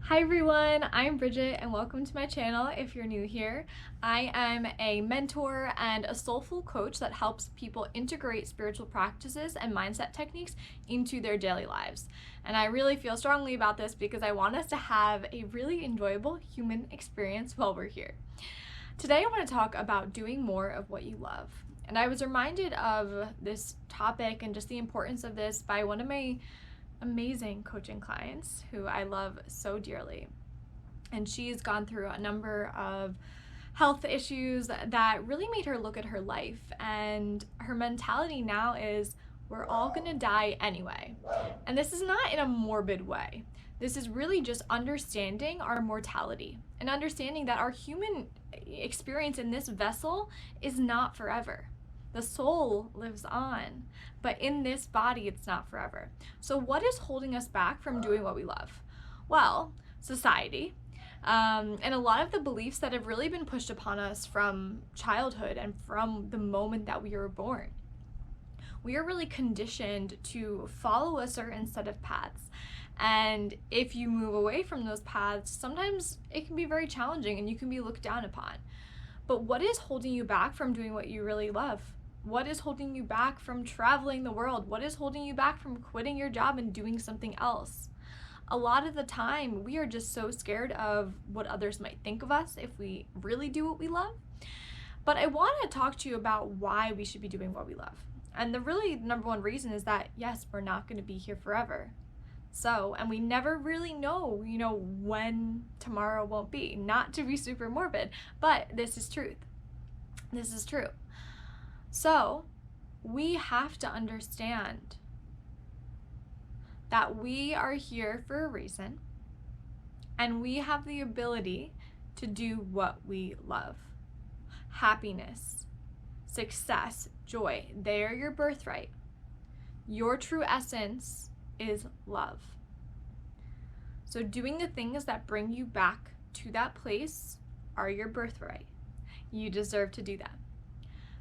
Hi everyone, I'm Bridget and welcome to my channel if you're new here. I am a mentor and a soulful coach that helps people integrate spiritual practices and mindset techniques into their daily lives. And I really feel strongly about this because I want us to have a really enjoyable human experience while we're here. Today I want to talk about doing more of what you love. And I was reminded of this topic and just the importance of this by one of my amazing coaching clients who I love so dearly. And she's gone through a number of health issues that really made her look at her life. And her mentality now is, we're all gonna die anyway. And this is not in a morbid way. This is really just understanding our mortality and understanding that our human experience in this vessel is not forever. The soul lives on, but in this body, it's not forever. So what is holding us back from doing what we love? Well, society, and a lot of the beliefs that have really been pushed upon us from childhood and from the moment that we were born. We are really conditioned to follow a certain set of paths. And if you move away from those paths, sometimes it can be very challenging and you can be looked down upon. But what is holding you back from doing what you really love? What is holding you back from traveling the world? What is holding you back from quitting your job and doing something else? A lot of the time, we are just so scared of what others might think of us if we really do what we love. But I want to talk to you about why we should be doing what we love. And the really number one reason is that, yes, we're not going to be here forever. So, and we never really know, when tomorrow won't be. Not to be super morbid, but this is truth. This is true. So, we have to understand that we are here for a reason, and we have the ability to do what we love. Happiness, success, joy, they are your birthright. Your true essence is love. So doing the things that bring you back to that place are your birthright. You deserve to do that.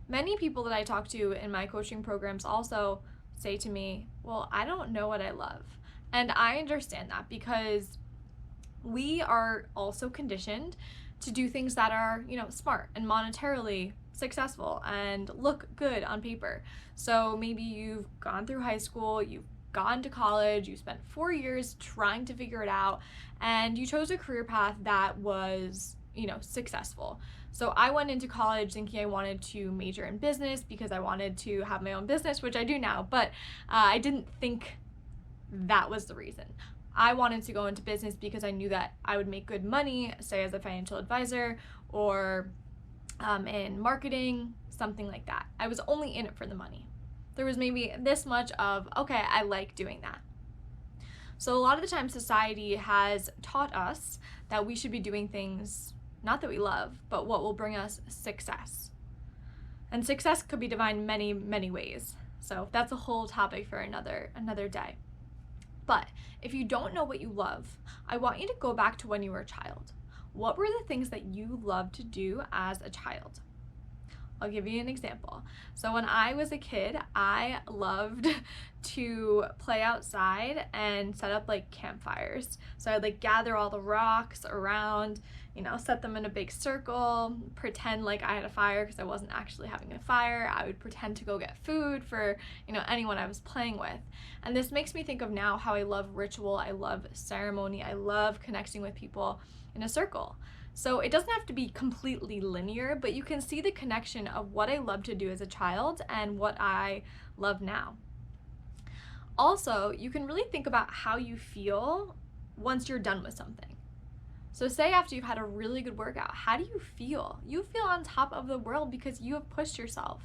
Many people that I talk to in my coaching programs also say to me, well, I don't know what I love. And I understand that because we are also conditioned to do things that are, smart and monetarily successful and look good on paper. So maybe you've gone through high school, you've gone to college, you spent 4 years trying to figure it out, and you chose a career path that was, successful. So I went into college thinking I wanted to major in business because I wanted to have my own business, which I do now, but I didn't think that was the reason. I wanted to go into business because I knew that I would make good money, say as a financial advisor or in marketing, something like that. I was only in it for the money. There was maybe this much of, okay, I like doing that. So a lot of the time society has taught us that we should be doing things, not that we love, but what will bring us success. And success could be defined many, many ways. So that's a whole topic for another day. But if you don't know what you love, I want you to go back to when you were a child. What were the things that you loved to do as a child? I'll give you an example. So when I was a kid, I loved to play outside and set up campfires. So I'd gather all the rocks around, set them in a big circle, pretend like I had a fire because I wasn't actually having a fire. I would pretend to go get food for, anyone I was playing with. And this makes me think of now how I love ritual, I love ceremony, I love connecting with people in a circle. So it doesn't have to be completely linear, but you can see the connection of what I loved to do as a child and what I love now. Also, you can really think about how you feel once you're done with something. So say after you've had a really good workout, how do you feel? You feel on top of the world because you have pushed yourself.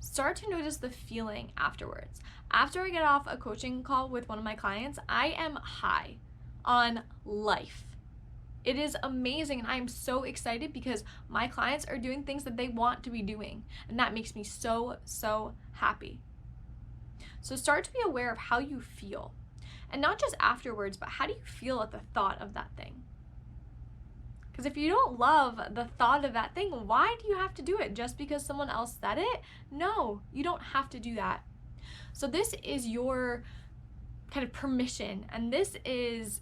Start to notice the feeling afterwards. After I get off a coaching call with one of my clients, I am high on life. It is amazing, and I'm so excited because my clients are doing things that they want to be doing, and that makes me so, so happy. So start to be aware of how you feel, and not just afterwards, but how do you feel at the thought of that thing? Because if you don't love the thought of that thing, why do you have to do it? Just because someone else said it? No, you don't have to do that. So this is your kind of permission, and this is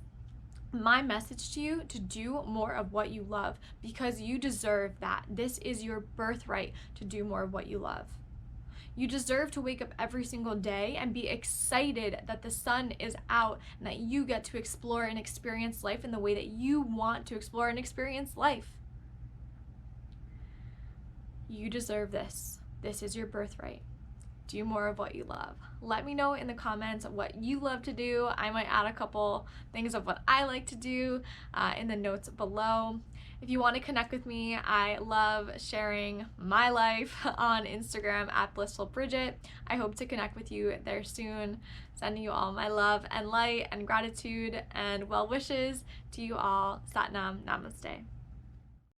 my message to you to do more of what you love, because you deserve that. This is your birthright to do more of what you love. You deserve to wake up every single day and be excited that the sun is out and that you get to explore and experience life in the way that you want to explore and experience life. You deserve this. This is your birthright. Do more of what you love. Let me know in the comments what you love to do. I might add a couple things of what I like to do in the notes below. If you want to connect with me, I love sharing my life on Instagram at blissfulbridget. I hope to connect with you there soon. Sending you all my love and light and gratitude and well wishes to you all. Satnam Namaste.